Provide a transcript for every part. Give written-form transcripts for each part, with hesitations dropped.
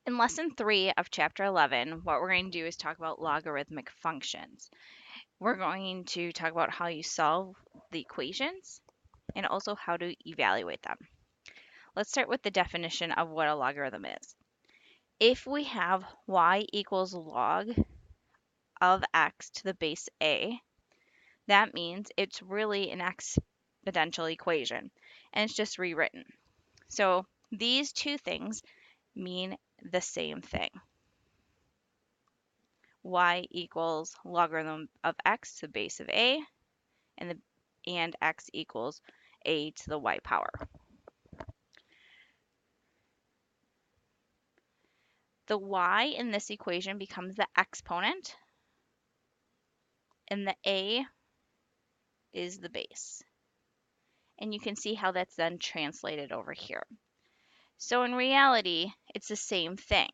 In lesson 3 of chapter 11, what we're going to do is talk about logarithmic functions. We're going to talk about how you solve the equations and also how to evaluate them. Let's start with the definition of what a logarithm is. If we have y equals log of x to the base a, that means it's really an exponential equation, and it's just rewritten. So these two things mean the same thing. Y equals logarithm of x to the base of a, and x equals a to the y power. The y in this equation becomes the exponent, and the a is the base. And you can see how that's then translated over here. So in reality, it's the same thing.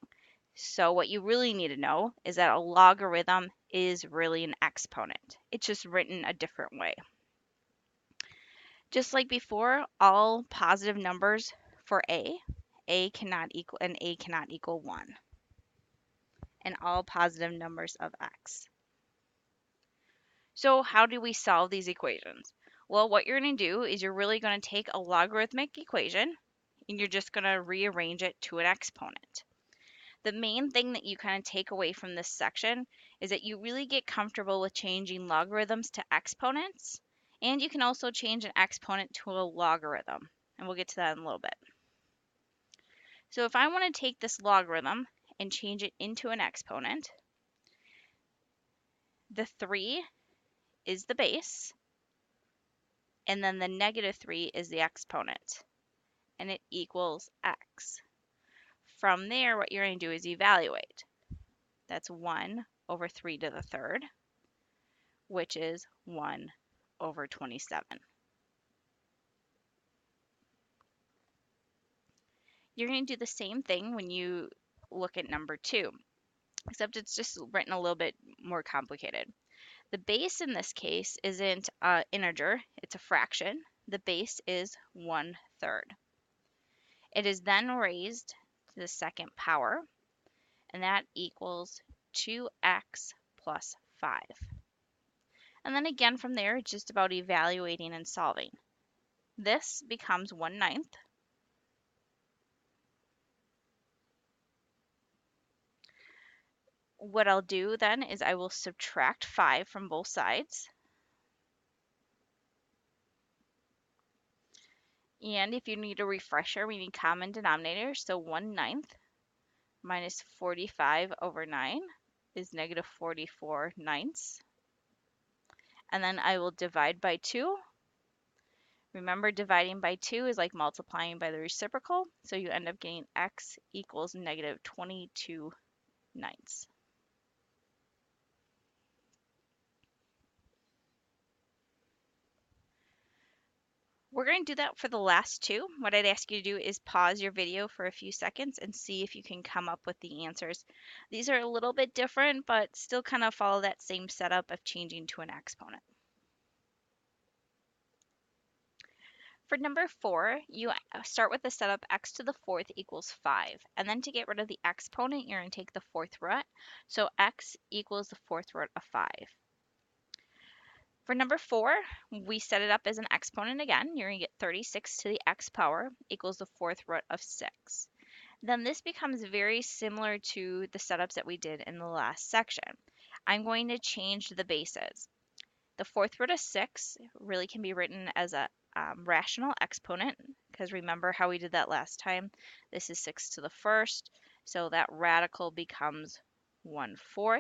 So what you really need to know is that a logarithm is really an exponent. It's just written a different way. Just like before, all positive numbers for a cannot equal 1. And all positive numbers of x. So how do we solve these equations? Well, what you're going to do is you're really going to take a logarithmic equation and you're just going to rearrange it to an exponent. The main thing that you kind of take away from this section is that you really get comfortable with changing logarithms to exponents, and you can also change an exponent to a logarithm, and we'll get to that in a little bit. So if I want to take this logarithm and change it into an exponent, the 3 is the base, and then the negative 3 is the exponent, and it equals x. From there, what you're going to do is evaluate. That's 1 over 3 to the third, which is 1 over 27. You're going to do the same thing when you look at number 2, except it's just written a little bit more complicated. The base in this case isn't an integer, it's a fraction. The base is 1/3. It is then raised to the second power, and that equals 2x plus 5. And then again from there, it's just about evaluating and solving. This becomes 1/9. What I'll do then is I will subtract 5 from both sides. And if you need a refresher, we need common denominator. So 1/9 minus 45 over 9 is negative 44 ninths. And then I will divide by 2. Remember, dividing by 2 is like multiplying by the reciprocal. So you end up getting x equals negative 22 ninths. We're going to do that for the last two. What I'd ask you to do is pause your video for a few seconds and see if you can come up with the answers. These are a little bit different, but still kind of follow that same setup of changing to an exponent. For number 4, you start with the setup x to the 4th equals 5. And then to get rid of the exponent, you're going to take the 4th root. So x equals the 4th root of 5. For number 4, we set it up as an exponent again. You're going to get 36 to the x power equals the 4th root of 6. Then this becomes very similar to the setups that we did in the last section. I'm going to change the bases. The 4th root of 6 really can be written as a rational exponent, because remember how we did that last time. This is 6 to the 1st, so that radical becomes 1/4.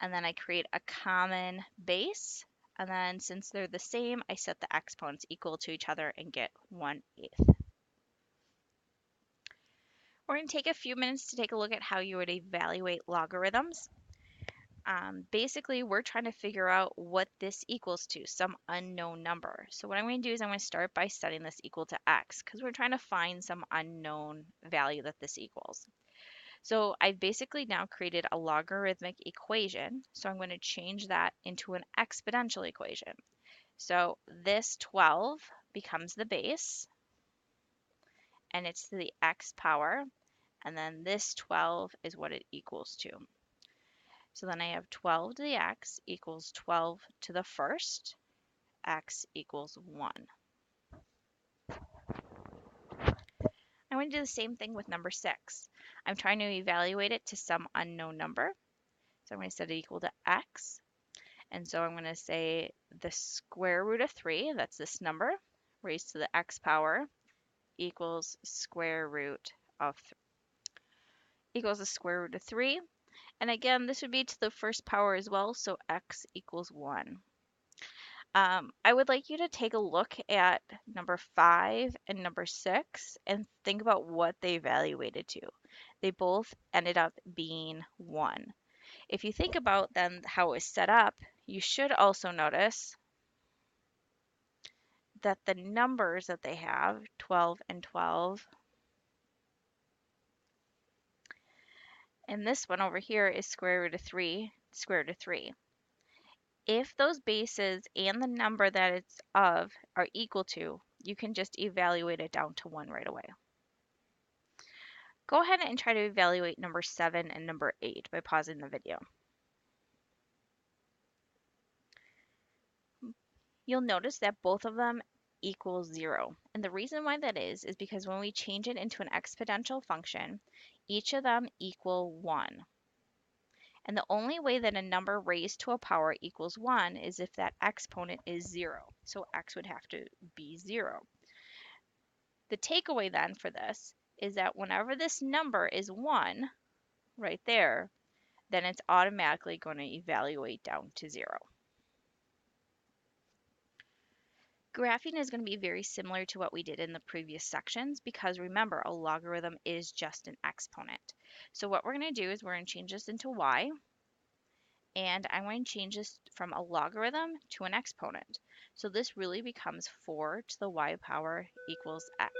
And then I create a common base, and then since they're the same, I set the exponents equal to each other and get 1/8. We're going to take a few minutes to take a look at how you would evaluate logarithms. Basically, we're trying to figure out what this equals to, some unknown number. So what I'm going to do is I'm going to start by setting this equal to x, because we're trying to find some unknown value that this equals. So I've basically now created a logarithmic equation, so I'm going to change that into an exponential equation. So this 12 becomes the base, and it's to the x power. and then this 12 is what it equals to. So then I have 12 to the x equals 12 to the first, x equals 1. I'm going to do the same thing with number 6. I'm trying to evaluate it to some unknown number. So I'm going to set it equal to x. And so I'm going to say the square root of 3, that's this number, raised to the x power, equals square root of 3, equals the square root of 3. And again, this would be to the first power as well, so x equals 1. I would like you to take a look at number 5 and number 6 and think about what they evaluated to. They both ended up being 1. If you think about then how it was set up, you should also notice that the numbers that they have, 12 and 12, and this one over here is square root of 3, square root of 3. If those bases and the number that it's of are equal to, you can just evaluate it down to 1 right away. Go ahead and try to evaluate number 7 and number 8 by pausing the video. You'll notice that both of them equal 0. And the reason why that is because when we change it into an exponential function, each of them equal 1. And the only way that a number raised to a power equals 1 is if that exponent is 0. So x would have to be 0. The takeaway then for this is that whenever this number is 1 right there, then it's automatically going to evaluate down to 0. Graphing is going to be very similar to what we did in the previous sections because remember, a logarithm is just an exponent. So what we're going to do is we're going to change this into y, and I'm going to change this from a logarithm to an exponent. So this really becomes 4 to the y power equals x.